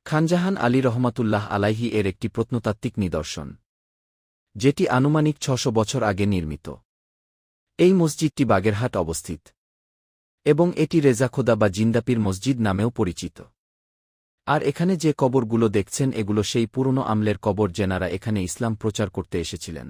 খানজাহান আলী রহমাতুল্লাহ আলাইহি এর একটি প্রত্নতাত্ত্বিক নিদর্শন, যেটি আনুমানিক ৬০০ বছর আগে নির্মিত। এই মসজিদটি বাগেরহাট অবস্থিত এবং এটি রেজাখোদা বা জিন্দাপির মসজিদ নামেও পরিচিত। আর এখানে যে কবরগুলো দেখছেন এগুলো সেই পুরনো আমলের কবর যেনারা এখানে ইসলাম প্রচার করতে এসেছিলেন।